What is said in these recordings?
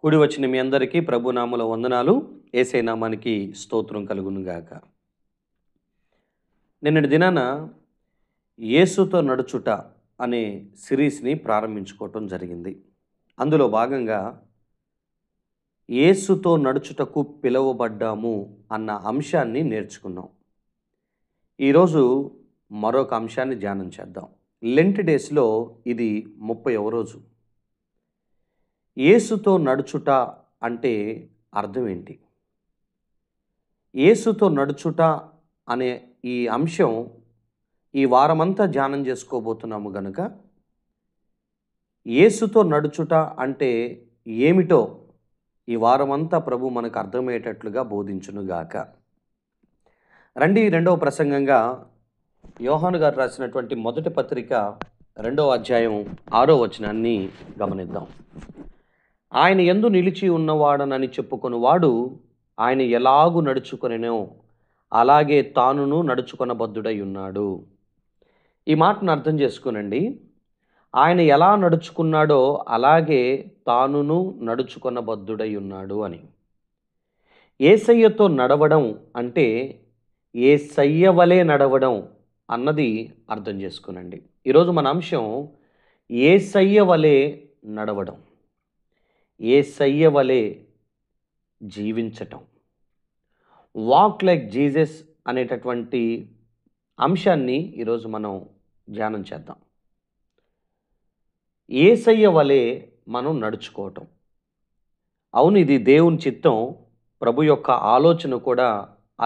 కూడి వచ్చిన మీ అందరికీ ప్రభునామముల వందనాలు. యేసయ్య నామానికి స్తోత్రం కలుగును గాక. నిన్నటి దినాన యేసుతో నడుచుట అనే సిరీస్ని ప్రారంభించుకోవటం జరిగింది. అందులో భాగంగా యేసుతో నడుచుటకు పిలువబడ్డాము అన్న అంశాన్ని నేర్చుకున్నాం. ఈరోజు మరొక అంశాన్ని ధ్యానం చేద్దాం. లెంట్ డేస్లో ఇది 30వ రోజు. యేసుతో నడుచుట అంటే అర్థం ఏంటి? యేసుతో నడుచుట అనే ఈ అంశం ఈ వారమంతా ధ్యానం చేసుకోబోతున్నాము గనుక యేసుతో నడుచుట అంటే ఏమిటో ఈ వారమంతా ప్రభు మనకు అర్థమయ్యేటట్లుగా బోధించునుగాక. రండి, రెండవ ప్రసంగంగా యోహాను గారు రాసినటువంటి మొదటి పత్రిక 2వ అధ్యాయం 6వ వచనాన్ని గమనిద్దాం. ఆయన యందు నిలిచి ఉన్నవాడనని చెప్పుకొనువాడు ఆయన ఎలాగు నడుచుకొనెనో అలాగే తానును నడుచుకొనబద్ధుడై ఉన్నాడు. ఈ మాటను అర్థం చేసుకునండి. ఆయన ఎలా నడుచుకున్నాడో అలాగే తానును నడుచుకొనబద్ధుడై ఉన్నాడు అని. యేసయ్యతో నడవడం అంటే యేసయ్య వలె నడవడం అన్నది అర్థం చేసుకునండి. ఈరోజు మన అంశం యేసయ్య వలె నడవడం, యేసయ్య వలె జీవించటం, వాక్ లైక్ జీసస్ అనేటటువంటి అంశాన్ని ఈరోజు మనం ధ్యానం చేద్దాం. యేసయ్య వలె మనం నడుచుకోవటం. అవును, ఇది దేవుని చిత్తం, ప్రభు యొక్క ఆలోచన కూడా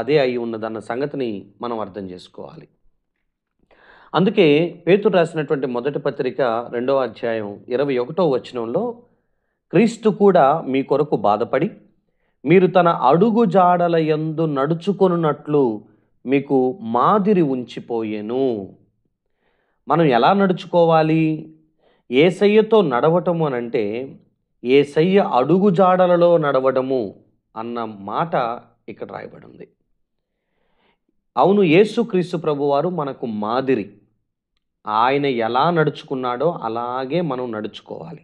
అదే అయి ఉన్నదన్న సంగతిని మనం అర్థం చేసుకోవాలి. అందుకే పేతురు రాసినటువంటి మొదటి పత్రిక 2వ అధ్యాయం 21వ వచనంలో క్రీస్తు కూడా మీ కొరకు బాధపడి మీరు తన అడుగు జాడల యందు నడుచుకొనున్నట్లు మీకు మాదిరి ఉంచిపోయెను. మనం ఎలా నడుచుకోవాలి? యేసయ్యతో నడవటము అనంటే యేసయ్య అడుగు జాడలలో నడవడము అన్న మాట ఇక్కడ రాయబడి ఉంది. అవును, యేసుక్రీస్తు ప్రభువారు మనకు మాదిరి. ఆయన ఎలా నడుచుకున్నాడో అలాగే మనం నడుచుకోవాలి.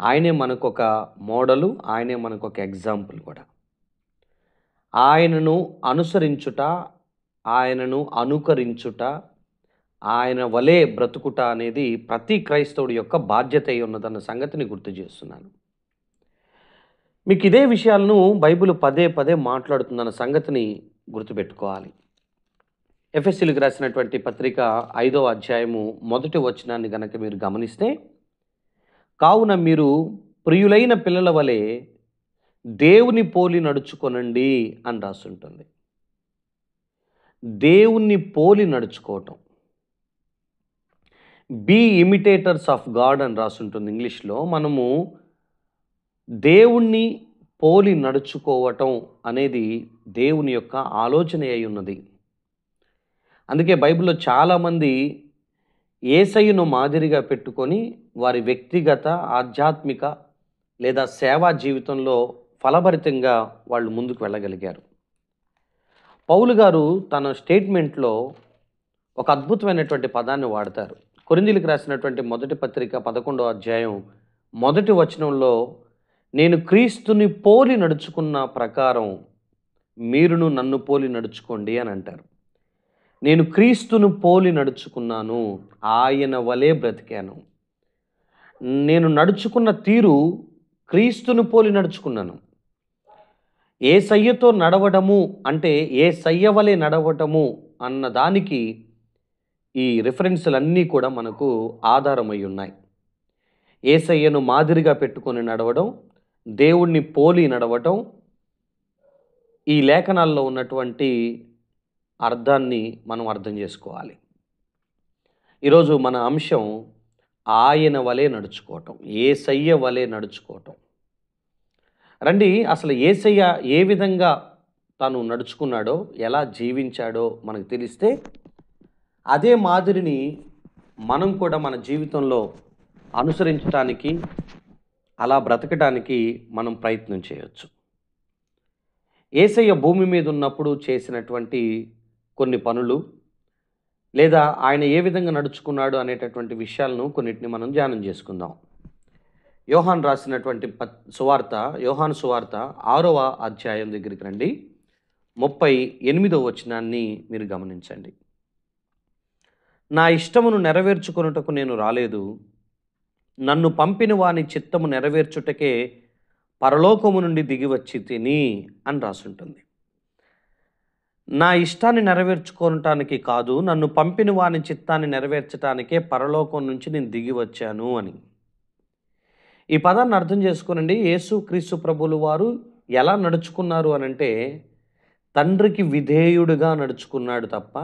ఆయనే మనకొక మోడలు, ఆయనే మనకొక ఎగ్జాంపుల్ కూడా. ఆయనను అనుసరించుట, ఆయనను అనుకరించుట, ఆయన వలె బ్రతుకుట అనేది ప్రతి క్రైస్తవుడి యొక్క బాధ్యత అయి ఉన్నదన్న సంగతిని గుర్తు చేస్తున్నాను. మీకు ఇదే విషయాలను బైబిల్ పదే పదే మాట్లాడుతుందన్న సంగతిని గుర్తుపెట్టుకోవాలి. ఎఫెసీయులకు రాసినటువంటి పత్రిక 5వ అధ్యాయము 1వ వచనాన్ని గనక మీరు గమనిస్తే, కావున మీరు ప్రియులైన పిల్లల వలె దేవుని పోలి నడుచుకొనండి అని రాస్తుంటుంది. దేవుణ్ణి పోలి నడుచుకోవటం, బీ ఇమిటేటర్స్ ఆఫ్ గాడ్ అని రాస్తుంటుంది ఇంగ్లీష్లో. మనము దేవుణ్ణి పోలి నడుచుకోవటం అనేది దేవుని యొక్క ఆలోచన అయి ఉన్నది. అందుకే బైబిల్లో చాలామంది యేసయ్యను మాదిరిగా పెట్టుకొని వారి వ్యక్తిగత, ఆధ్యాత్మిక లేదా సేవా జీవితంలో ఫలభరితంగా వాళ్ళు ముందుకు వెళ్ళగలిగారు. పౌలు గారు తన స్టేట్మెంట్లో ఒక అద్భుతమైనటువంటి పదాన్ని వాడతారు. కొరింథీయులకు రాసినటువంటి మొదటి పత్రిక 11వ అధ్యాయం 1వ వచనంలో, నేను క్రీస్తుని పోలి నడుచుకున్న ప్రకారం మీరును నన్ను పోలి నడుచుకోండి అని అంటారు. నేను క్రీస్తును పోలి నడుచుకున్నాను, ఆయన వలె బ్రతికాను. నేను నడుచుకున్న తీరు క్రీస్తును పోలి నడుచుకున్నాను. యేసయ్యతో నడవడము అంటే యేసయ్య వలె నడవటము అన్న దానికి ఈ రిఫరెన్సులన్నీ కూడా మనకు ఆధారమై ఉన్నాయి. యేసయ్యను మాదిరిగా పెట్టుకొని నడవడం, దేవుణ్ణి పోలి నడవటం, ఈ లేఖనాల్లో ఉన్నటువంటి అర్థాన్ని మనం అర్థం చేసుకోవాలి. ఈరోజు మన అంశం ఆయన వలె నడుచుకోవటం, యేసయ్య వలె నడుచుకోవటం. రండి, అసలు యేసయ్య ఏ విధంగా తాను నడుచుకున్నాడో, ఎలా జీవించాడో మనకు తెలిస్తే అదే మాదిరిని మనం కూడా మన జీవితంలో అనుసరించడానికి, అలా బ్రతకడానికి మనం ప్రయత్నం చేయొచ్చు. యేసయ్య భూమి మీద ఉన్నప్పుడు చేసినటువంటి కొన్ని పనులు, లేదా ఆయన ఏ విధంగా నడుచుకున్నాడు అనేటటువంటి విషయాలను కొన్నిటిని మనం ధ్యానం చేసుకుందాం. యోహాను రాసినటువంటి యోహాను సువార్త 6వ అధ్యాయం దగ్గరికి రండి. 38వ వచనాన్ని మీరు గమనించండి. నా ఇష్టమును నెరవేర్చుకొనుటకు నేను రాలేదు, నన్ను పంపిన వాని చిత్తము నెరవేర్చుటకే పరలోకము నుండి దిగి వచ్చి తిని అని రాసుంటుంది. నా ఇష్టాన్ని నెరవేర్చుకోవటానికి కాదు, నన్ను పంపిన వాని చిత్తాన్ని నెరవేర్చడానికే పరలోకం నుంచి నేను దిగి వచ్చాను అని. ఈ పదాన్ని అర్థం చేసుకోనండి. యేసుక్రీస్తు ప్రభులు వారు ఎలా నడుచుకున్నారు అనంటే, తండ్రికి విధేయుడిగా నడుచుకున్నాడు తప్ప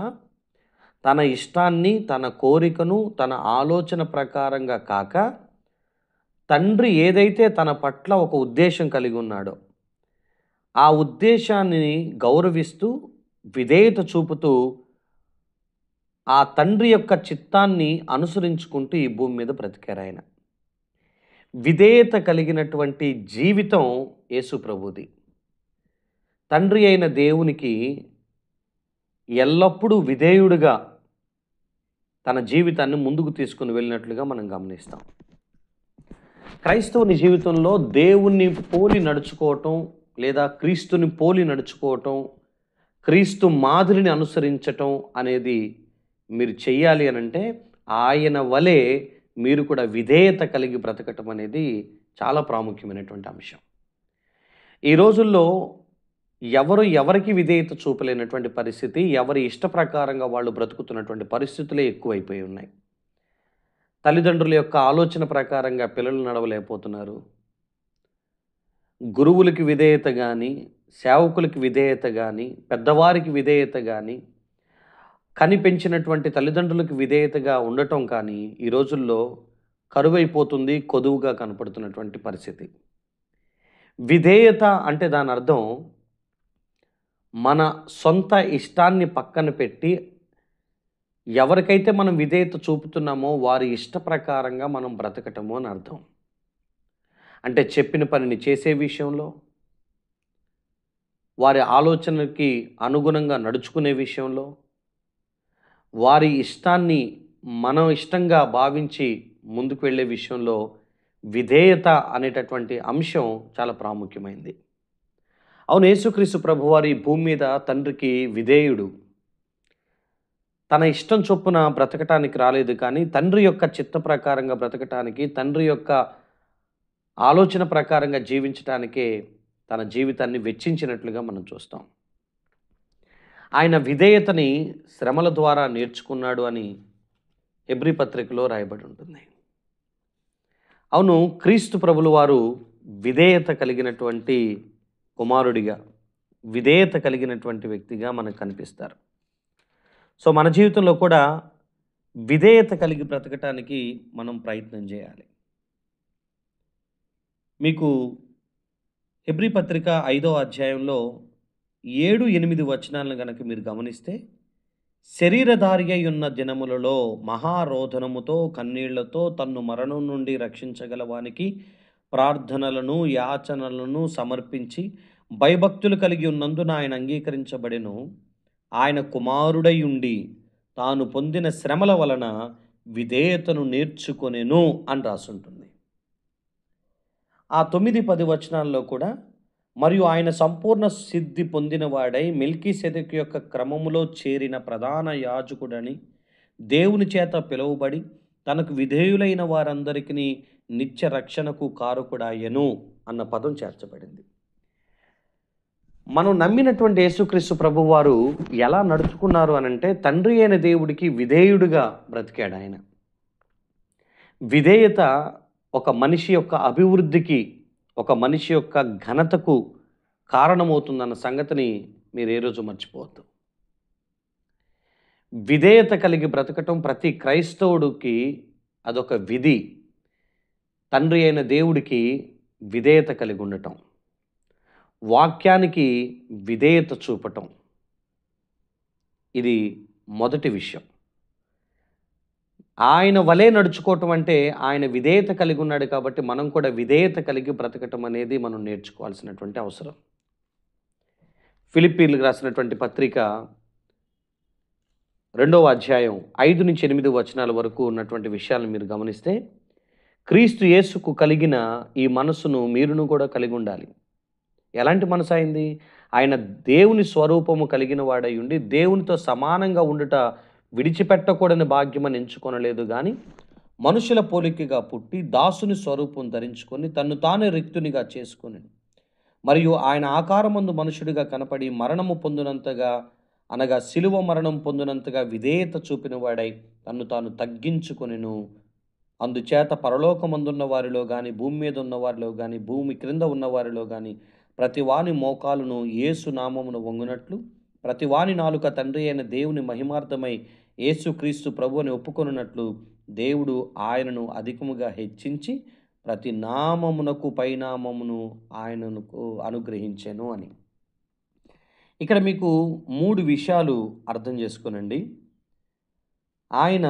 తన ఇష్టాన్ని, తన కోరికను, తన ఆలోచన ప్రకారంగా కాక, తండ్రి ఏదైతే తన పట్ల ఒక ఉద్దేశం కలిగి ఉన్నాడో ఆ ఉద్దేశాన్ని గౌరవిస్తూ, విధేయత చూపుతూ, ఆ తండ్రి యొక్క చిత్తాన్ని అనుసరించుకుంటూ ఈ భూమి మీద బ్రతికారు ఆయన. విధేయత కలిగినటువంటి జీవితం యేసు ప్రభుది. తండ్రి అయిన దేవునికి ఎల్లప్పుడూ విధేయుడిగా తన జీవితాన్ని ముందుకు తీసుకుని వెళ్ళినట్లుగా మనం గమనిస్తాం. క్రైస్తవుని జీవితంలో దేవుణ్ణి పోలి నడుచుకోవటం, లేదా క్రీస్తుని పోలి నడుచుకోవటం, క్రీస్తు మాదిరిని అనుసరించటం అనేది మీరు చెయ్యాలి అనంటే, ఆయన వలె మీరు కూడా విధేయత కలిగి బ్రతకటం అనేది చాలా ప్రాముఖ్యమైనటువంటి అంశం. ఈ రోజుల్లో ఎవరికి విధేయత చూపలేనటువంటి పరిస్థితి, ఎవరి ఇష్ట ప్రకారంగా వాళ్ళు బ్రతుకుతున్నటువంటి పరిస్థితులే ఎక్కువైపోయి ఉన్నాయి. తల్లిదండ్రుల యొక్క ఆలోచన ప్రకారంగా పిల్లలు నడవలేకపోతున్నారు. గురువులకి విధేయత కానీ, సేవకులకి విధేయత కానీ, పెద్దవారికి విధేయత కానీ, కనిపెంచినటువంటి తల్లిదండ్రులకు విధేయతగా ఉండటం కానీ ఈ రోజుల్లో కరువైపోతుంది, కొదువుగా కనపడుతున్నటువంటి పరిస్థితి. విధేయత అంటే దాని అర్థం మన సొంత ఇష్టాన్ని పక్కన పెట్టి ఎవరికైతే మనం విధేయత చూపుతున్నామో వారి ఇష్ట ప్రకారంగా మనం బ్రతకటము అని అర్థం. అంటే చెప్పిన పనిని చేసే విషయంలో, వారి ఆలోచనకి అనుగుణంగా నడుచుకునే విషయంలో, వారి ఇష్టాన్ని మనం ఇష్టంగా భావించి ముందుకు వెళ్ళే విషయంలో విధేయత అనేటటువంటి అంశం చాలా ప్రాముఖ్యమైనది. అవును, యేసుక్రీస్తు ప్రభువారి భూమి మీద తండ్రికి విధేయుడు. తన ఇష్టం చొప్పున బ్రతకటానికి రాలేదు, కానీ తండ్రి యొక్క చిత్త ప్రకారంగా బ్రతకటానికి, తండ్రి యొక్క ఆలోచన ప్రకారంగా జీవించటానికే తన జీవితాన్ని వెచ్చించినట్లుగా మనం చూస్తాం. ఆయన విధేయతని శ్రమల ద్వారా నేర్చుకున్నాడు అని హెబ్రీ పత్రికలో రాయబడి ఉంటుంది. అవును, క్రీస్తు ప్రభులు వారు విధేయత కలిగినటువంటి కుమారుడిగా, విధేయత కలిగినటువంటి వ్యక్తిగా మనకు కనిపిస్తారు. సో మన జీవితంలో కూడా విధేయత కలిగి బ్రతకటానికి మనం ప్రయత్నం చేయాలి. మీకు హెబ్రీ పత్రిక 5వ అధ్యాయంలో 7-8 వచనాలను గనక మీరు గమనిస్తే, శరీరధారి అయి ఉన్న దినములలో మహారోధనముతో కన్నీళ్లతో తన్ను మరణం నుండి రక్షించగల వానికి ప్రార్థనలను యాచనలను సమర్పించి భయభక్తులు కలిగి ఉన్నందున ఆయన అంగీకరించబడెను. ఆయన కుమారుడై ఉండి తాను పొందిన శ్రమల వలన విధేయతను నేర్చుకొనెను అని రాసుంటుంది. ఆ 9-10 వచనాల్లో కూడా, మరియు ఆయన సంపూర్ణ సిద్ధి పొందినవాడై మెల్కీసెదెకు యొక్క క్రమములో చేరిన ప్రధాన యాజకుడని దేవుని చేత పిలువబడి తనకు విధేయులైన వారందరికీ నిత్య రక్షణకు కారకుడాయెను అన్న పదం చేర్చబడింది. మనం నమ్మినటువంటి యేసుక్రీస్తు ప్రభువారు ఎలా నడుచుకున్నారు అనంటే, తండ్రి అయిన దేవుడికి విధేయుడిగా బ్రతికాడు ఆయన. విధేయత ఒక మనిషి యొక్క అభివృద్ధికి, ఒక మనిషి యొక్క ఘనతకు కారణమవుతుందన్న సంగతిని మీరు ఏ రోజు మర్చిపోవద్దు. విధేయత కలిగి బ్రతకటం ప్రతి క్రైస్తవుడికి అదొక విధి. తండ్రి అయిన దేవుడికి విధేయత కలిగి ఉండటం, వాక్యానికి విధేయత చూపటం, ఇది మొదటి విషయం. ఆయన వలే నడుచుకోవటం అంటే ఆయన విధేయత కలిగి ఉన్నాడు కాబట్టి మనం కూడా విధేయత కలిగి బ్రతకటం అనేది మనం నేర్చుకోవాల్సినటువంటి అవసరం. ఫిలిప్పీలకు రాసినటువంటి పత్రిక 2వ అధ్యాయం 5-8 వచనాల వరకు ఉన్నటువంటి విషయాలను మీరు గమనిస్తే, క్రీస్తు యేసుకు కలిగిన ఈ మనసును మీరును కూడా కలిగి ఉండాలి. ఎలాంటి మనసు అయింది? ఆయన దేవుని స్వరూపము కలిగిన వాడై ఉండి, దేవునితో సమానంగా ఉండుట విడిచిపెట్టకూడని భాగ్యమని ఎంచుకొనలేదు గాని, మనుషుల పోలికగా పుట్టి దాసుని స్వరూపం ధరించుకొని తన్ను తానే రిక్తునిగా చేసుకొనెను. మరియు ఆయన ఆకారమందు మనుషుడిగా కనపడి మరణము పొందినంతగా, అనగా శిలువ మరణం పొందినంతగా విధేయత చూపిన వాడై తన్ను తాను తగ్గించుకొనెను. అందుచేత పరలోకమందున్న వారిలో గాని, భూమి మీద ఉన్న వారిలో గాని, భూమి క్రింద ఉన్న వారిలో గాని ప్రతివాని మోకాలును యేసు నామమున వంగునట్లు, ప్రతివాని నాలుక తండ్రి అయిన దేవుని మహిమార్థమై యేసుక్రీస్తు ప్రభు అని ఒప్పుకొనున్నట్లు దేవుడు ఆయనను అధికముగా హెచ్చించి ప్రతి నామమునకు పైనామమును ఆయనకు అనుగ్రహించెను అని. ఇక్కడ మీకు 3 విషయాలు అర్థం చేసుకోనండి. ఆయన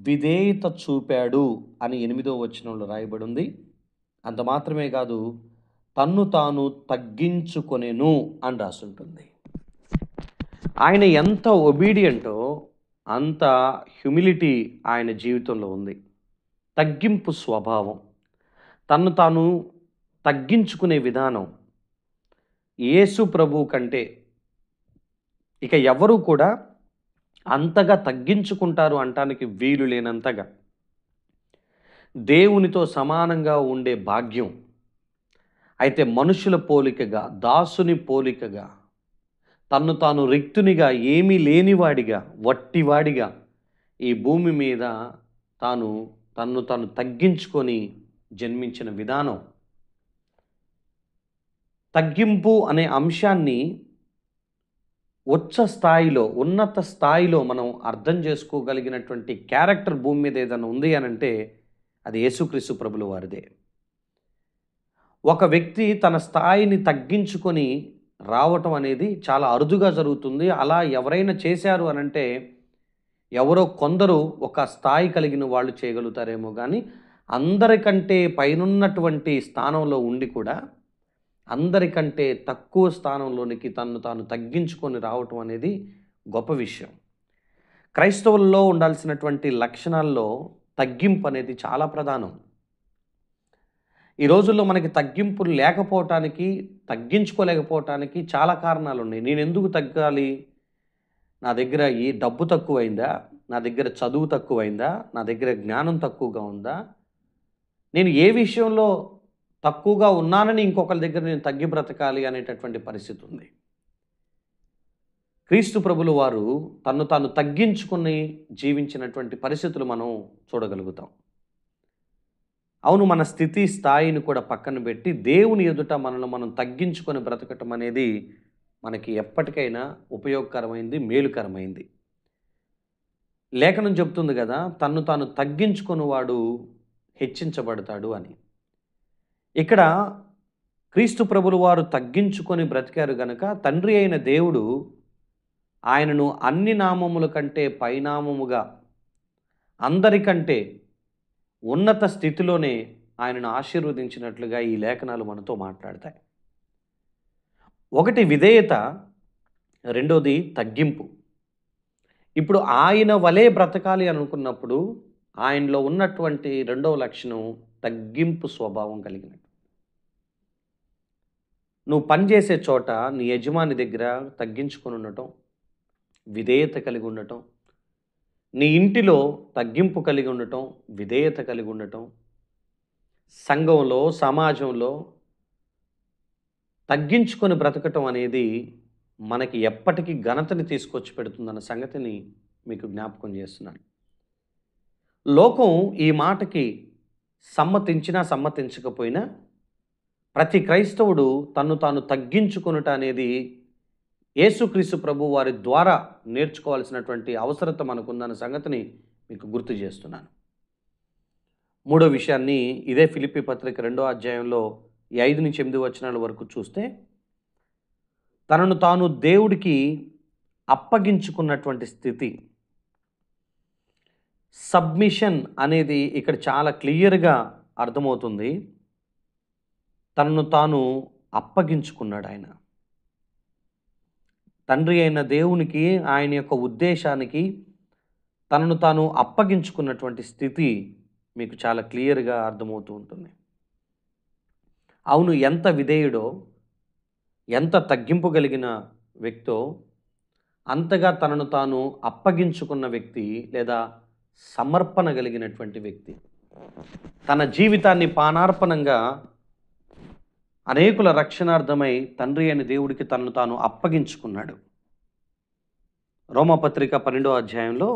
విధేయత చూపాడు అని 8వ వచనంలో రాయబడి ఉంది. అంత మాత్రమే కాదు, తన్ను తాను తగ్గించుకొనెను అని రాసుంటుంది. ఆయన ఎంత ఒబీడియంటో అంత హ్యూమిలిటీ ఆయన జీవితంలో ఉంది. తగ్గింపు స్వభావం, తన్ను తాను తగ్గించుకునే విధానం యేసు ప్రభు కంటే ఇక ఎవరు కూడా అంతగా తగ్గించుకుంటారు అంటానికి వీలు లేనంతగా దేవునితో సమానంగా ఉండే భాగ్యం. అయితే మనుషుల పోలికగా, దాసుని పోలికగా, తన్ను తాను రిక్తునిగా, ఏమీ లేనివాడిగా, వట్టివాడిగా ఈ భూమి మీద తన్ను తాను తగ్గించుకొని జన్మించిన విధానం. తగ్గింపు అనే అంశాన్ని ఉన్నత స్థాయిలో మనం అర్థం చేసుకోగలిగినటువంటి క్యారెక్టర్ భూమి మీద ఏదైనా ఉంది అనంటే అది యేసుక్రీస్తు ప్రభుల వారిదే. ఒక వ్యక్తి తన స్థాయిని తగ్గించుకొని రావటం అనేది చాలా అరుదుగా జరుగుతుంది. అలా ఎవరైనా చేశారు అనంటే ఎవరో కొందరు ఒక స్థాయి కలిగిన వాళ్ళు చేయగలుగుతారేమో కానీ, అందరికంటే పైనున్నటువంటి స్థానంలో ఉండి కూడా అందరికంటే తక్కువ స్థానంలోనికి తన్ను తాను తగ్గించుకొని రావటం అనేది గొప్ప విషయం. క్రైస్తవుల్లో ఉండాల్సినటువంటి లక్షణాల్లో తగ్గింపు అనేది చాలా ప్రధానం. ఈ రోజుల్లో మనకి తగ్గింపు లేకపోవటానికి, తగ్గించుకోలేకపోవటానికి చాలా కారణాలు ఉన్నాయి. నేను ఎందుకు తగ్గాలి? నా దగ్గర ఈ డబ్బు తక్కువైందా? నా దగ్గర చదువు తక్కువైందా? నా దగ్గర జ్ఞానం తక్కువగా ఉందా? నేను ఏ విషయంలో తక్కువగా ఉన్నానని ఇంకొకరి దగ్గర నేను తగ్గి బ్రతకాలి అనేటటువంటి పరిస్థితి ఉంది. క్రీస్తు ప్రభులు వారు తన్ను తాను తగ్గించుకుని జీవించినటువంటి పరిస్థితులు మనం చూడగలుగుతాం. అవును, మన స్థితి స్థాయిని కూడా పక్కన పెట్టి దేవుని ఎదుట మనల్ని మనం తగ్గించుకొని బ్రతకటం అనేది మనకి ఎప్పటికైనా ఉపయోగకరమైంది, మేలుకరమైంది. లేఖనం చెప్తుంది కదా, తన్ను తాను తగ్గించుకొని వాడు హెచ్చించబడతాడు అని. ఇక్కడ క్రీస్తు ప్రభులు వారు తగ్గించుకొని బ్రతికారు గనక తండ్రి అయిన దేవుడు ఆయనను అన్ని నామముల కంటే పైనామముగా, అందరికంటే ఉన్నత స్థితిలోనే ఆయనను ఆశీర్వదించినట్లుగా ఈ లేఖనాలు మనతో మాట్లాడతాయి. ఒకటి విధేయత, రెండోది తగ్గింపు. ఇప్పుడు ఆయన వలే బ్రతకాలి అనుకున్నప్పుడు ఆయనలో ఉన్నటువంటి రెండవ లక్షణం తగ్గింపు స్వభావం కలిగినట్టు. నువ్వు పనిచేసే చోట నీ యజమాని దగ్గర తగ్గించుకొని ఉండటం, విధేయత కలిగి ఉండటం, నీ ఇంటిలో తగ్గింపు కలిగి ఉండటం, విధేయత కలిగి ఉండటం, సంఘంలో, సమాజంలో తగ్గించుకొని బ్రతకటం అనేది మనకి ఎప్పటికీ ఘనతని తీసుకొచ్చి పెడుతుందన్న సంగతిని మీకు జ్ఞాపకం చేస్తున్నాను. లోకం ఈ మాటకి సమ్మతించినా సమ్మతించకపోయినా ప్రతి క్రైస్తవుడు తన్ను తాను తగ్గించుకొనుట అనేది యేసుక్రీస్తు ప్రభు వారి ద్వారా నేర్చుకోవాల్సినటువంటి అవసరత మనకుందన్న సంగతిని మీకు గుర్తు చేస్తున్నాను. మూడో విషయాన్ని ఇదే ఫిలిప్పీ పత్రిక 2వ అధ్యాయంలో 5-8 వచనాల వరకు చూస్తే, తనను తాను దేవుడికి అప్పగించుకున్నటువంటి స్థితి, సబ్మిషన్ అనేది ఇక్కడ చాలా క్లియర్గా అర్థమవుతుంది. తనను తాను అప్పగించుకున్నాడు ఆయన. తండ్రి అయిన దేవునికి, ఆయన యొక్క ఉద్దేశానికి తనను తాను అప్పగించుకున్నటువంటి స్థితి మీకు చాలా క్లియర్గా అర్థమవుతూ ఉంటుంది. అవును, ఎంత విధేయుడో, ఎంత తగ్గింపు కలిగిన వ్యక్తో, అంతగా తనను తాను అప్పగించుకున్న వ్యక్తి లేదా సమర్పణ కలిగినటువంటి వ్యక్తి తన జీవితాన్ని పానార్పణంగా అనేకుల రక్షణార్థమై తండ్రి అయిన దేవుడికి తనను తాను అప్పగించుకున్నాడు. రోమపత్రిక 12వ అధ్యాయంలో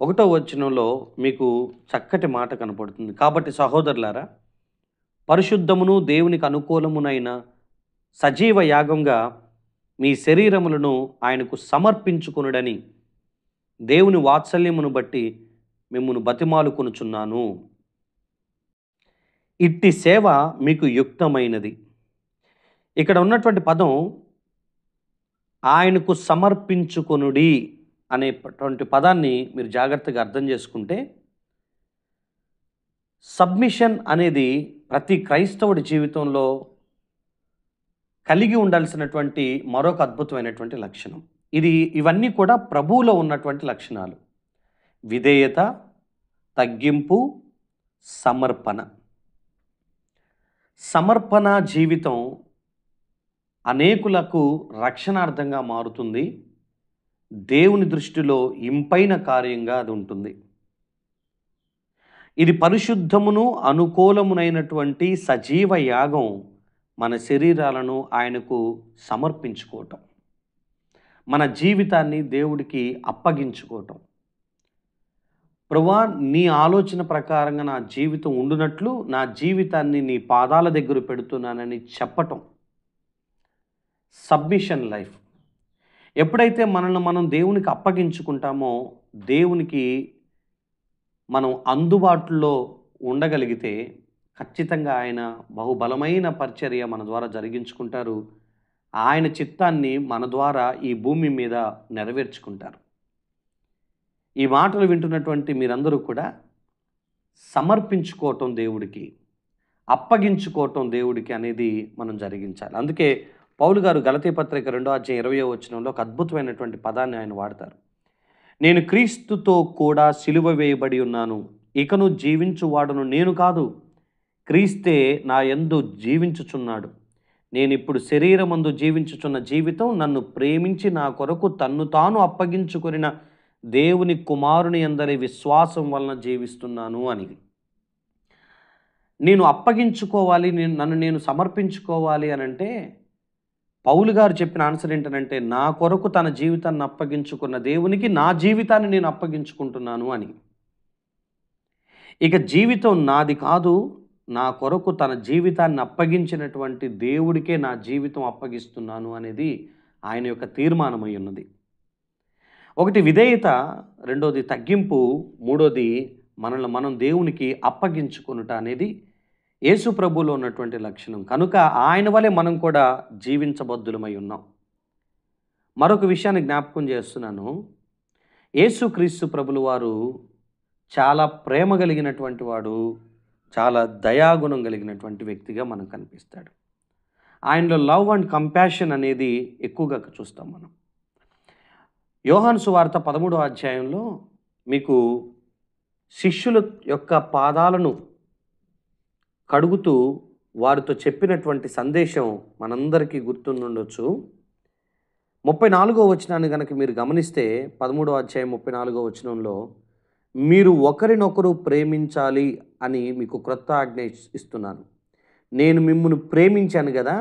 1వ వచనంలో మీకు చక్కటి మాట కనపడుతుంది. కాబట్టి సహోదరులారా, పరిశుద్ధమును దేవునికి అనుకూలమునైన సజీవ యాగంగా మీ శరీరములను ఆయనకు సమర్పించుకొనుడని దేవుని వాత్సల్యమును బట్టి మిమ్మును బతిమాలుకొనుచున్నాను. ఇట్టి సేవ మీకు యుక్తమైనది. ఇక్కడ ఉన్నటువంటి పదం ఆయనకు సమర్పించుకొనుడి అనేటువంటి పదాన్ని మీరు జాగ్రత్తగా అర్థం చేసుకుంటే, సబ్మిషన్ అనేది ప్రతి క్రైస్తవుడి జీవితంలో కలిగి ఉండాల్సినటువంటి మరొక అద్భుతమైనటువంటి లక్షణం. ఇవన్నీ కూడా ప్రభువులో ఉన్నటువంటి లక్షణాలు. విధేయత, తగ్గింపు, సమర్పణ. సమర్పణ జీవితం అనేకులకు రక్షణార్థంగా మారుతుంది. దేవుని దృష్టిలో ఇంపైన కార్యంగా అది ఉంటుంది. ఇది పరిశుద్ధమును అనుకూలమునైనటువంటి సజీవ యాగం, మన శరీరాలను ఆయనకు సమర్పించుకోవటం, మన జీవితాన్ని దేవుడికి అప్పగించుకోవటం. ప్రభువా, నీ ఆలోచన ప్రకారంగా నా జీవితం ఉండునట్లు నా జీవితాన్ని నీ పాదాల దగ్గర పెడుతున్నానని చెప్పటం. Submission life. ఎప్పుడైతే మనల్ని మనం దేవునికి అప్పగించుకుంటామో, దేవునికి మనం అందుబాటులో ఉండగలిగితే ఖచ్చితంగా ఆయన బహుబలమైన పరిచర్య మన ద్వారా జరిగించుకుంటారు. ఆయన చిత్తాన్ని మన ద్వారా ఈ భూమి మీద నెరవేర్చుకుంటారు. ఈ మాటలు వింటున్నటువంటి మీరందరూ కూడా సమర్పించుకోవటం దేవుడికి, అప్పగించుకోవటం దేవుడికి అనేది మనం జరిగించాలి. అందుకే పౌలు గారు గలతీ పత్రిక 2వ అధ్యాయం 20వ వచనంలో ఒక అద్భుతమైనటువంటి పదాన్ని ఆయన వాడతారు. నేను క్రీస్తుతో కూడా సిలువ వేయబడి ఉన్నాను, ఇకను జీవించువాడును నేను కాదు, క్రీస్తే నా యందు జీవించుచున్నాడు. నేనిప్పుడు శరీరమందు జీవించుచున్న జీవితం నన్ను ప్రేమించి నా కొరకు తన్ను తాను అప్పగించుకొనిన దేవుని కుమారుని అందరి విశ్వాసం వలన జీవిస్తున్నాను అని. నేను అప్పగించుకోవాలి, నన్ను నేను సమర్పించుకోవాలి అని అంటే పౌలు గారు చెప్పిన ఆన్సర్ ఏంటంటే, నా కొరకు తన జీవితాన్ని అప్పగించుకున్న దేవునికి నా జీవితాన్ని నేను అప్పగించుకుంటున్నాను అని. ఇక జీవితం నాది కాదు, నా కొరకు తన జీవితాన్ని అప్పగించినటువంటి దేవుడికే నా జీవితం అప్పగిస్తున్నాను అనేది ఆయన యొక్క తీర్మానమై ఉన్నది. ఒకటి విధేయత, రెండోది తగ్గింపు, మూడోది మనల్ని మనం దేవునికి అప్పగించుకొనుట అనేది యేసు ప్రభువులో ఉన్నటువంటి లక్షణం. కనుక ఆయన వలె మనం కూడా జీవించబద్దులమై ఉన్నాం. మరొక విషయాన్ని జ్ఞాపకం చేస్తున్నాను. యేసుక్రీస్తు ప్రభులు వారు చాలా ప్రేమ కలిగినటువంటి వాడు, చాలా దయాగుణం కలిగినటువంటి వ్యక్తిగా మనకు కనిపిస్తాడు. ఆయనలో లవ్ అండ్ కంపాషన్ అనేది ఎక్కువగా చూస్తాం మనం. యోహాను సువార్త 13వ అధ్యాయంలో మీకు శిష్యుల యొక్క పాదాలను కడుగుతూ వారితో చెప్పినటువంటి సందేశం మనందరికీ గుర్తుండొచ్చు. 34వ వచనాన్ని కనుక మీరు గమనిస్తే 13వ అధ్యాయం 34వ వచనంలో, మీరు ఒకరినొకరు ప్రేమించాలి అని మీకు క్రొత్త ఆజ్ఞ ఇస్తున్నాను. నేను మిమ్మును ప్రేమించాను కదా,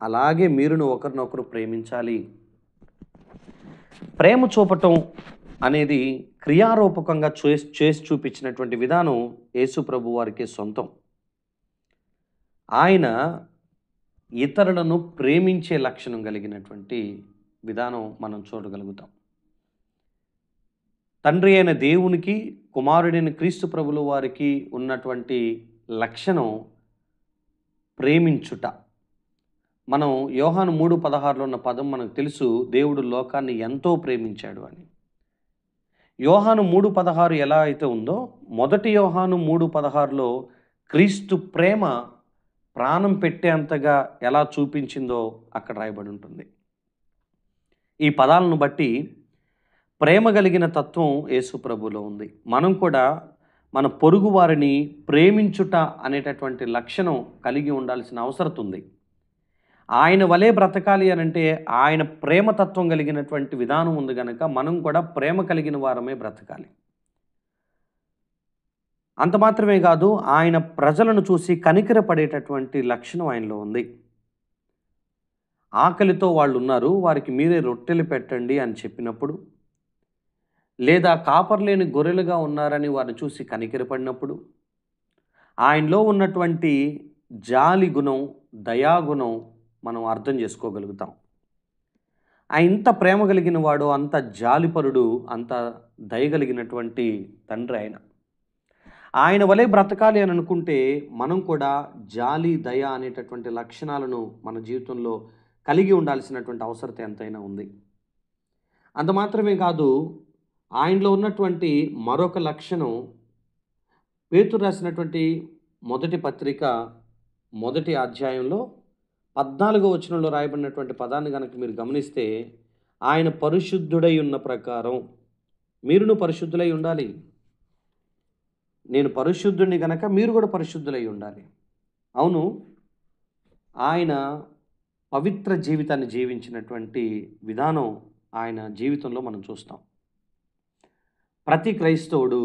అలాగే మీరును ఒకరినొకరు ప్రేమించాలి. ప్రేమ చూపటం అనేది క్రియారూపకంగా చేసి చూపించినటువంటి విధానం యేసు ప్రభు వారికి సొంతం. ఆయన ఇతరులను ప్రేమించే లక్షణం కలిగినటువంటి విధానం మనం చూడగలుగుతాం. తండ్రి అయిన దేవునికి, కుమారుడైన క్రీస్తు ప్రభుల వారికి ఉన్నటువంటి లక్షణం ప్రేమించుట. మనం యోహాను 3:16లో ఉన్న పదం మనకు తెలుసు, దేవుడు లోకాన్ని ఎంతో ప్రేమించాడు అని. యోహాను 3:16 ఎలా అయితే ఉందో, మొదటి యోహాను 3:16లో క్రీస్తు ప్రేమ ప్రాణం పెట్టేంతగా ఎలా చూపించిందో అక్కడ రాయబడి ఉంటుంది. ఈ పదాలను బట్టి ప్రేమ కలిగిన తత్వం యేసు ప్రభులో ఉంది. మనం కూడా మన పొరుగు వారిని ప్రేమించుట అనేటటువంటి లక్షణం కలిగి ఉండాల్సిన అవసరం ఉంది. ఆయన వలే బ్రతకాలి అనంటే ఆయన ప్రేమతత్వం కలిగినటువంటి విధానం ఉంది గనక మనం కూడా ప్రేమ కలిగిన వారమే బ్రతకాలి. అంత మాత్రమే కాదు, ఆయన ప్రజలను చూసి కనికరపడేటటువంటి లక్షణం ఆయనలో ఉంది. ఆకలితో వాళ్ళు ఉన్నారు, వారికి మీరే రొట్టెలు పెట్టండి అని చెప్పినప్పుడు, లేదా కాపర్లేని గొర్రెలుగా ఉన్నారని వారిని చూసి కనికరపడినప్పుడు, ఆయనలో ఉన్నటువంటి జాలి గుణం, దయాగుణం మనం అర్థం చేసుకోగలుగుతాం. ఆయన ఇంత ప్రేమ కలిగిన వాడు, అంత జాలిపరుడు, అంత దయగలిగినటువంటి తండ్రి ఆయన. ఆయన వలె బ్రతకాలి అని అనుకుంటే మనం కూడా జాలి, దయ అనేటటువంటి లక్షణాలను మన జీవితంలో కలిగి ఉండాల్సినటువంటి అవసరం ఎంతైనా ఉంది. అంత మాత్రమే కాదు, ఆయనలో ఉన్నటువంటి మరొక లక్షణం పేతురు రాసినటువంటి మొదటి పత్రిక మొదటి అధ్యాయంలో 14వ వచనంలో రాయబడినటువంటి పదాన్ని కనుక మీరు గమనిస్తే, ఆయన పరిశుద్ధుడై ఉన్న ప్రకారం మీరును పరిశుద్ధులై ఉండాలి. నేను పరిశుద్ధుడిని గనక మీరు కూడా పరిశుద్ధులై ఉండాలి. అవును, ఆయన పవిత్ర జీవితాన్ని జీవించినటువంటి విధానం ఆయన జీవితంలో మనం చూస్తాం. ప్రతి క్రైస్తవుడు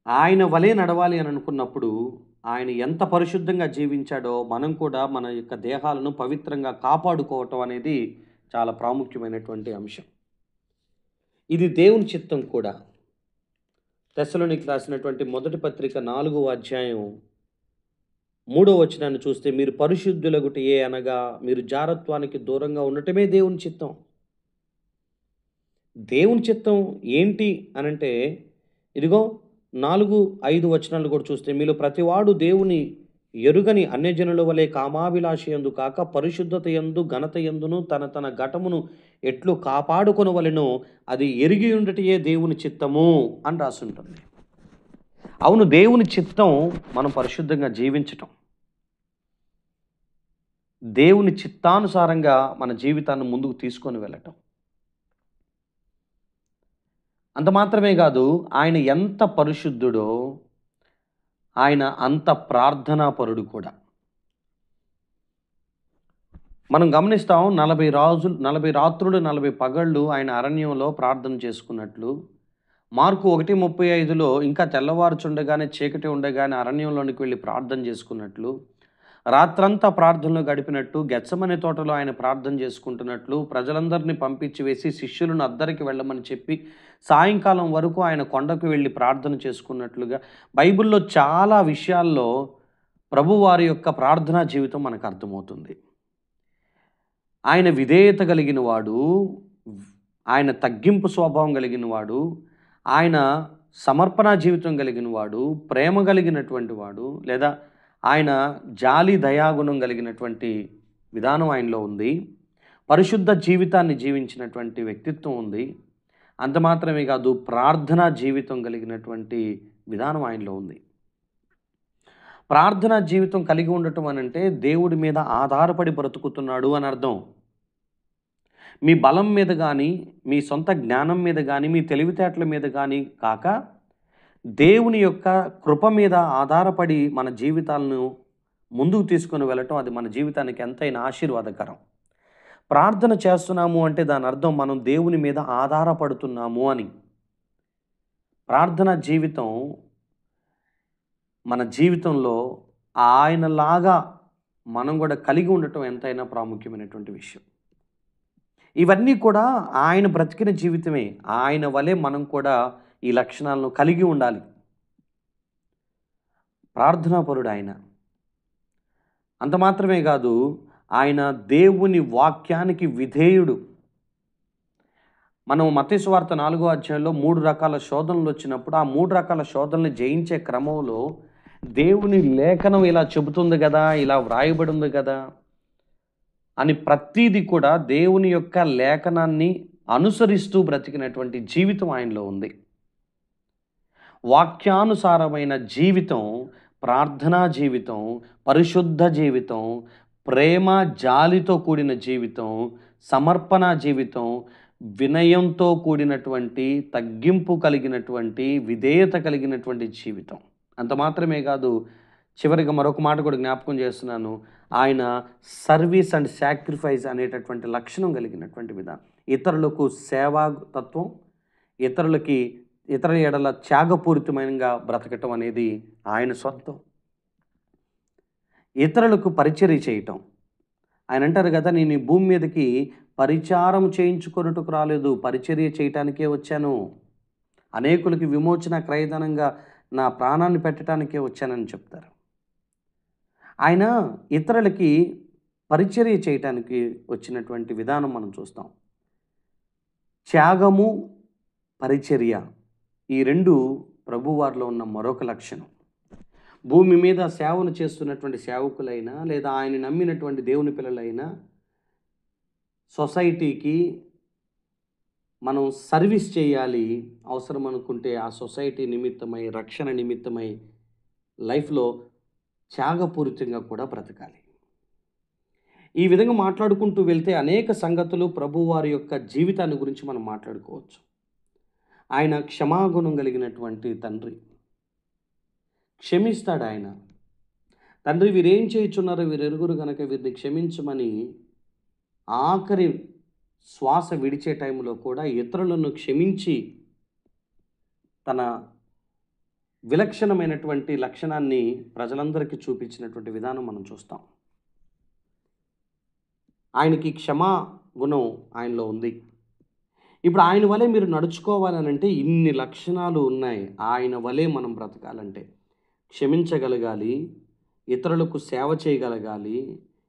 ఆయన వలె నడవాలి అని అనుకున్నప్పుడు ఆయన ఎంత పరిశుద్ధంగా జీవించాడో మనం కూడా మన యొక్క దేహాలను పవిత్రంగా కాపాడుకోవటం అనేది చాలా ప్రాముఖ్యమైనటువంటి అంశం. ఇది దేవుని చిత్తం కూడా. తెస్సలోనికీయులకు రాసినటువంటి మొదటి పత్రిక 4వ అధ్యాయం 3వ వచనాన్ని చూస్తే, మీరు పరిశుద్ధులగుటయే అనగా మీరు జారత్వానికి దూరంగా ఉండటమే దేవుని చిత్తం. దేవుని చిత్తం ఏంటి అనంటే, ఇదిగో 4, 5 వచనాలు కూడా చూస్తే, మీలో ప్రతివాడు దేవుని ఎరుగని అన్యజనుల వలె కామాభిలాష యందు కాక పరిశుద్ధత యందు ఘనత యందును తన తన ఘటమును ఎట్లు కాపాడుకొనవలెనో అది ఎరిగి ఉండటయే దేవుని చిత్తము అని రాసుంటుంది. అవును, దేవుని చిత్తం మనం పరిశుద్ధంగా జీవించటం, దేవుని చిత్తానుసారంగా మన జీవితాన్ని ముందుకు తీసుకొని వెళ్ళటం. అంత మాత్రమే కాదు, ఆయన ఎంత పరిశుద్ధుడో ఆయన అంత ప్రార్థనాపరుడు కూడా. మనం గమనిస్తాం, 40 రాత్రులు 40 పగళ్ళు ఆయన అరణ్యంలో ప్రార్థన చేసుకున్నట్లు. మార్కు 1:35లో ఇంకా తెల్లవారుచుండగానే చీకటి ఉండగానే అరణ్యంలోనికి వెళ్ళి ప్రార్థన చేసుకున్నట్లు, రాత్రంతా ప్రార్థనలో గడిపినట్టు, గెత్సెమనే తోటలో ఆయన ప్రార్థన చేసుకుంటున్నట్లు, ప్రజలందరినీ పంపించి వేసి శిష్యులను అద్దరికి వెళ్ళమని చెప్పి సాయంకాలం వరకు ఆయన కొండకు వెళ్ళి ప్రార్థన చేసుకున్నట్లుగా బైబిల్లో చాలా విషయాల్లో ప్రభువారి యొక్క ప్రార్థనా జీవితం మనకు అర్థమవుతుంది. ఆయన విధేయత కలిగిన వాడు, ఆయన తగ్గింపు స్వభావం కలిగిన వాడు, ఆయన సమర్పణ జీవితం కలిగిన వాడు, ప్రేమ కలిగినటువంటి వాడు, లేదా ఆయన జాలి దయాగుణం కలిగినటువంటి విధానం ఆయనలో ఉంది. పరిశుద్ధ జీవితాన్ని జీవించినటువంటి వ్యక్తిత్వం ఉంది. అంత మాత్రమే కాదు, ప్రార్థనా జీవితం కలిగినటువంటి విధానం ఆయనలో ఉంది. ప్రార్థనా జీవితం కలిగి ఉండటం అనంటే దేవుడి మీద ఆధారపడి బ్రతుకుతున్నాడు అని అర్థం. మీ బలం మీద కానీ, మీ సొంత జ్ఞానం మీద కానీ, మీ తెలివితేటల మీద కానీ కాక దేవుని యొక్క కృప మీద ఆధారపడి మన జీవితాలను ముందుకు తీసుకొని వెళ్ళటం, అది మన జీవితానికి ఎంతైనా ఆశీర్వాదకరం. ప్రార్థన చేస్తున్నాము అంటే దాని అర్థం మనం దేవుని మీద ఆధారపడుతున్నాము అని. ప్రార్థన జీవితం మన జీవితంలో ఆయనలాగా మనం కూడా కలిగి ఉండటం ఎంతైనా ప్రాముఖ్యమైనటువంటి విషయం. ఇవన్నీ కూడా ఆయన బ్రతికిన జీవితమే. ఆయన వలె మనం కూడా ఈ లక్షణాలను కలిగి ఉండాలి. ప్రార్థనాపరుడు ఆయన. అంత మాత్రమే కాదు, ఆయన దేవుని వాక్యానికి విధేయుడు. మనం మత్తయి సువార్త 4వ అధ్యాయంలో 3 రకాల శోధనలు వచ్చినప్పుడు ఆ 3 రకాల శోధనలు జయించే క్రమంలో దేవుని లేఖనం ఇలా చెబుతుంది కదా, ఇలా వ్రాయబడి ఉంది కదా అని ప్రతీది కూడా దేవుని యొక్క లేఖనాన్ని అనుసరిస్తూ బ్రతికినటువంటి జీవితం ఆయనలో ఉంది. వాక్యానుసారమైన జీవితం, ప్రార్థనా జీవితం, పరిశుద్ధ జీవితం, ప్రేమ జాలితో కూడిన జీవితం, సమర్పణ జీవితం, వినయంతో కూడినటువంటి, తగ్గింపు కలిగినటువంటి, విధేయత కలిగినటువంటి జీవితం. అంత మాత్రమే కాదు, చివరిగా మరొక మాట కూడా జ్ఞాపకం చేస్తున్నాను. ఆయన సర్వీస్ అండ్ సాక్రిఫైస్ అనేటటువంటి లక్షణం కలిగినటువంటి విధానం. ఇతరులకు సేవా తత్వం, ఇతరుల ఎడల త్యాగపూరితమైనగా బ్రతకటం అనేది ఆయన సొంతం. ఇతరులకు పరిచర్య చేయటం. ఆయన అంటారు కదా, నేను ఈ భూమి మీదకి పరిచారం చేయించుకొనుటకు రాలేదు, పరిచర్య చేయటానికే వచ్చాను. అనేకులకి విమోచన క్రయధనంగా నా ప్రాణాన్ని పెట్టడానికే వచ్చానని చెప్తారు. ఆయన ఇతరులకి పరిచర్య చేయటానికి వచ్చినటువంటి విధానం మనం చూస్తాం. త్యాగము, పరిచర్య, ఈ రెండు ప్రభువారిలో ఉన్న మరొక లక్షణం. భూమి మీద సేవను చేస్తున్నటువంటి సేవకులైనా, లేదా ఆయన నమ్మినటువంటి దేవుని పిల్లలైనా, సొసైటీకి మనం సర్వీస్ చేయాలి. అవసరం అనుకుంటే ఆ సొసైటీ నిమిత్తమై, రక్షణ నిమిత్తమై లైఫ్లో త్యాగపూరితంగా కూడా బ్రతకాలి. ఈ విధంగా మాట్లాడుకుంటూ వెళ్తే అనేక సంగతులు ప్రభువారి యొక్క జీవితాన్ని గురించి మనం మాట్లాడుకోవచ్చు. ఆయన క్షమాగుణం కలిగినటువంటి తండ్రి. క్షమిస్తాడు ఆయన. తండ్రి, వీరేం చేయుచున్నారో వీరెరుగురు కనుక వీరిని క్షమించమని ఆఖరి శ్వాస విడిచే టైంలో కూడా ఇతరులను క్షమించి తన విలక్షణమైనటువంటి లక్షణాన్ని ప్రజలందరికీ చూపించినటువంటి విధానం మనం చూస్తాం. ఆయనకి క్షమా గుణం ఆయనలో ఉంది. ఇప్పుడు ఆయన వలె మీరు నడుచుకోవాలనంటే ఇన్ని లక్షణాలు ఉన్నాయి. ఆయన వలె మనం బ్రతకాలంటే క్షమించగలగాలి, ఇతరులకు సేవ చేయగలగాలి,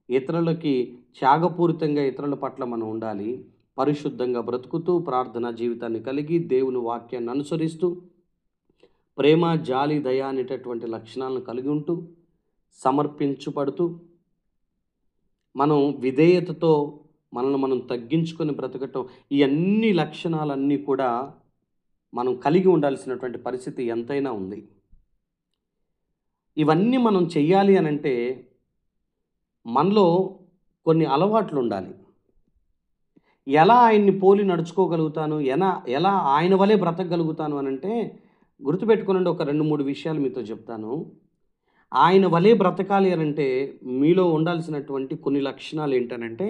ఇతరులకి త్యాగపూరితంగా ఇతరుల పట్ల మనం ఉండాలి, పరిశుద్ధంగా బ్రతుకుతూ ప్రార్థనా జీవితాన్ని కలిగి దేవుని వాక్యాన్ని అనుసరిస్తూ ప్రేమ, జాలి, దయ అనేటటువంటి లక్షణాలను కలిగి ఉంటూ సమర్పించబడుతూ మనం విధేయతతో మనల్ని మనం తగ్గించుకొని బ్రతకటం, ఈ అన్ని లక్షణాలన్నీ కూడా మనం కలిగి ఉండాల్సినటువంటి పరిస్థితి ఎంతైనా ఉంది. ఇవన్నీ మనం చెయ్యాలి అనంటే మనలో కొన్ని అలవాట్లు ఉండాలి. ఎలా ఆయన్ని పోలి నడుచుకోగలుగుతాను, ఎలా ఆయన వలె బ్రతకగలుగుతాను అనంటే గుర్తుపెట్టుకోనండి. ఒక 2-3 విషయాలు మీతో చెప్తాను. ఆయన వలె బ్రతకాలి అనంటే మీలో ఉండాల్సినటువంటి కొన్ని లక్షణాలు ఏంటనంటే,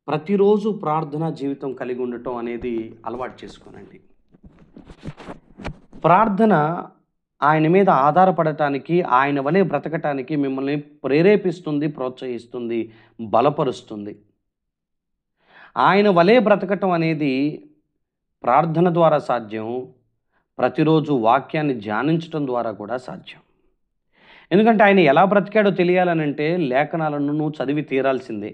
ప్రతిరోజు ప్రార్థనా జీవితం కలిగి ఉండటం అనేది అలవాటు చేసుకోనండి. ప్రార్థన ఆయన మీద ఆధారపడటానికి, ఆయన వలె బ్రతకటానికి మిమ్మల్ని ప్రేరేపిస్తుంది, ప్రోత్సహిస్తుంది, బలపరుస్తుంది. ఆయన వలె బ్రతకటం అనేది ప్రార్థన ద్వారా సాధ్యం. ప్రతిరోజు వాక్యాన్ని ధ్యానించటం ద్వారా కూడా సాధ్యం. ఎందుకంటే ఆయన ఎలా బ్రతికాడో తెలియాలనంటే లేఖనాలను నువ్వు చదివి తీరాల్సిందే.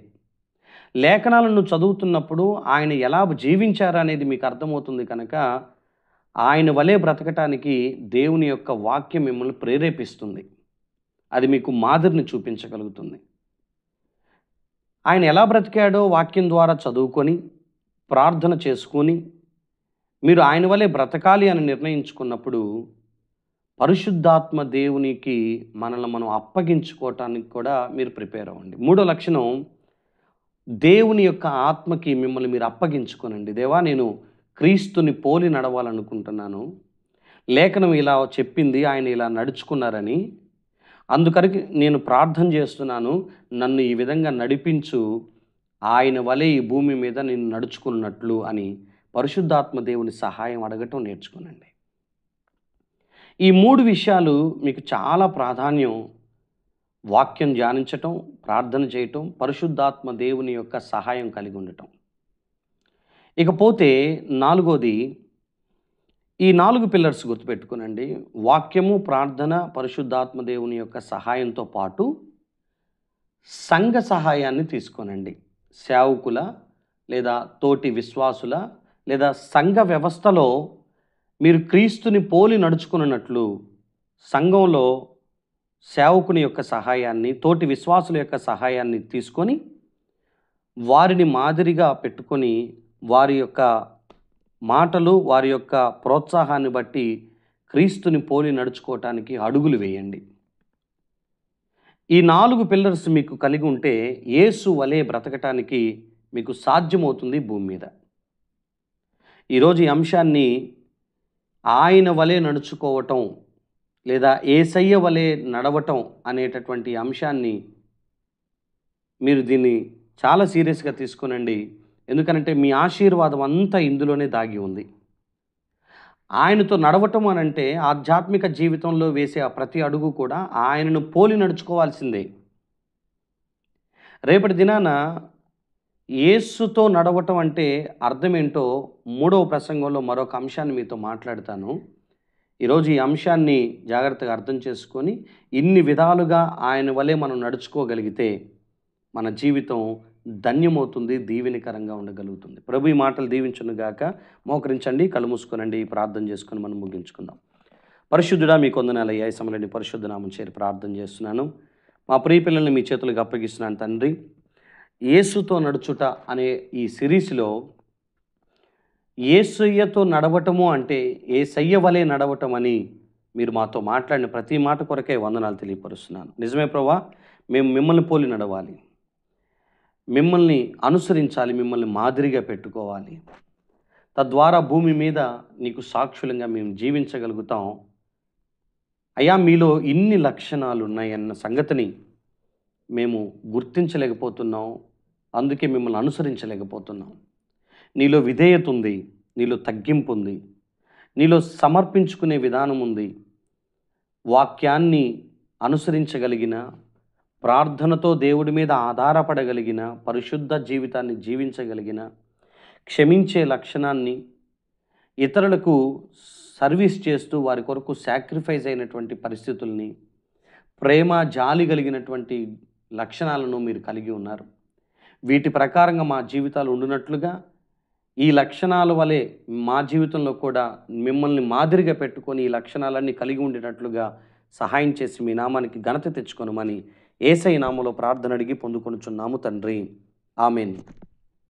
లేఖనాలను నువ్వు చదువుతున్నప్పుడు ఆయన ఎలా జీవించారు అనేది మీకు అర్థమవుతుంది కనుక ఆయన వలె బ్రతకటానికి దేవుని యొక్క వాక్యం మిమ్మల్ని ప్రేరేపిస్తుంది. అది మీకు మాదిరిని చూపించగలుగుతుంది. ఆయన ఎలా బ్రతికాడో వాక్యం ద్వారా చదువుకొని ప్రార్థన చేసుకొని మీరు ఆయన వలె బ్రతకాలి అని నిర్ణయించుకున్నప్పుడు పరిశుద్ధాత్మ దేవునికి మనల్ని మనం అప్పగించుకోవటానికి కూడా మీరు ప్రిపేర్ అవ్వండి. 3వ లక్షణం, దేవుని యొక్క ఆత్మకి మిమ్మల్ని మీరు అప్పగించుకోనండి. దేవా, నేను క్రీస్తుని పోలి నడవాలనుకుంటున్నాను. లేఖనం ఇలా చెప్పింది, ఆయన ఇలా నడుచుకున్నారని, అందుకరికి నేను ప్రార్థన చేస్తున్నాను, నన్ను ఈ విధంగా నడిపించు, ఆయన వలె ఈ భూమి మీద నేను నడుచుకున్నట్లు అని పరిశుద్ధాత్మ దేవుని సహాయం అడగటం నేర్చుకోనండి. ఈ 3 విషయాలు మీకు చాలా ప్రాధాన్యం. వాక్యం ధ్యానించటం, ప్రార్థన చేయటం, పరిశుద్ధాత్మ దేవుని యొక్క సహాయం కలిగి ఉండటం. ఇకపోతే 4వది, ఈ 4 పిల్లర్స్ గుర్తుపెట్టుకునండి. వాక్యము, ప్రార్థన, పరిశుద్ధాత్మ దేవుని యొక్క సహాయంతో పాటు సంఘ సహాయాన్ని తీసుకోనండి. సేవకుల లేదా తోటి విశ్వాసుల లేదా సంఘ వ్యవస్థలో మీరు క్రీస్తుని పోలి నడుచుకున్నట్లు సంఘంలో సేవకుని యొక్క సహాయాన్ని, తోటి విశ్వాసుల యొక్క సహాయాన్ని తీసుకొని వారిని మాదిరిగా పెట్టుకొని వారి యొక్క మాటలు, వారి యొక్క ప్రోత్సాహాన్ని బట్టి క్రీస్తుని పోలి నడుచుకోవటానికి అడుగులు వేయండి. ఈ 4 పిల్లర్స్ మీకు కలిగి ఉంటే యేసు వలె బ్రతకటానికి మీకు సాధ్యమవుతుంది భూమి మీద. ఈరోజు ఈ అంశాన్ని ఆయన వలె నడుచుకోవటం లేదా యేసయ్య వలె నడవటం అనేటటువంటి అంశాన్ని మీరు దీన్ని చాలా సీరియస్‌గా తీసుకోనండి. ఎందుకనంటే మీ ఆశీర్వాదం అంతా ఇందులోనే దాగి ఉంది. ఆయనతో నడవటం అనంటే ఆధ్యాత్మిక జీవితంలో వేసే ఆ ప్రతి అడుగు కూడా ఆయనను పోలి నడుచుకోవాల్సిందే. రేపటి దినాన యేసుతో నడవటం అంటే అర్థమేంటో మూడవ ప్రసంగంలో మరొక అంశాన్ని మీతో మాట్లాడతాను. ఈరోజు ఈ అంశాన్ని జాగ్రత్తగా అర్థం చేసుకొని ఇన్ని విధాలుగా ఆయన వలె మనం నడుచుకోగలిగితే మన జీవితం ధన్యమవుతుంది, దీవెనకరంగా ఉండగలుగుతుంది. ప్రభు ఈ మాటలు దీవించునుగాక. మోకరించండి, కళ్ళు మూసుకోనండి, ప్రార్థన చేసుకొని మనం ముగించుకుందాం. పరిశుద్ధుడా మీకు వందనాలయ్యా. ఈ సమయంలో నీ పరిశుద్ధ నామం చేరి ప్రార్థన చేస్తున్నాను. మా ప్రియ పిల్లల్ని మీ చేతులకు అప్పగిస్తున్నాను తండ్రి. యేసుతో నడుచుట అనే ఈ సిరీస్లో యేసయ్యతో నడవటము అంటే యేసయ్య వలె నడవటం అని మీరు మాతో మాట్లాడిన ప్రతి మాట కొరకే వందనాలు తెలియపరుస్తున్నాను. నిజమే ప్రభువా, మేము మిమ్మల్ని పోలి నడవాలి, మిమ్మల్ని అనుసరించాలి, మిమ్మల్ని మాదిరిగా పెట్టుకోవాలి. తద్వారా భూమి మీద నీకు సాక్షులంగా మేము జీవించగలుగుతాం. అయ్యా, మీలో ఇన్ని లక్షణాలు ఉన్నాయన్న సంగతిని మేము గుర్తించలేకపోతున్నాం. అందుకే మిమ్మల్ని అనుసరించలేకపోతున్నాం. నీలో విధేయత ఉంది, నీలో తగ్గింపు ఉంది, నీలో సమర్పించుకునే విధానం ఉంది. వాక్యాన్ని అనుసరించగలిగిన, ప్రార్థనతో దేవుడి మీద ఆధారపడగలిగిన, పరిశుద్ధ జీవితాన్ని జీవించగలిగిన, క్షమించే లక్షణాన్ని, ఇతరులకు సర్వీస్ చేస్తూ వారి కొరకు సాక్రిఫైస్ అయినటువంటి పరిస్థితుల్ని, ప్రేమ జాలి కలిగినటువంటి లక్షణాలను మీరు కలిగి ఉన్నారు. వీటి ప్రకారంగా మా జీవితాలు ఉండునట్లుగా ఈ లక్షణాల వలె మా జీవితంలో కూడా మిమ్మల్ని మాదిరిగా పెట్టుకొని ఈ లక్షణాలన్నీ కలిగి ఉండేటట్లుగా సహాయం చేసి మీ నామానికి ఘనత తెచ్చుకొనమని యేసయ్య నామములో ప్రార్థన అడిగి పొందుకొనుచున్నాము తండ్రి. ఆమేన్.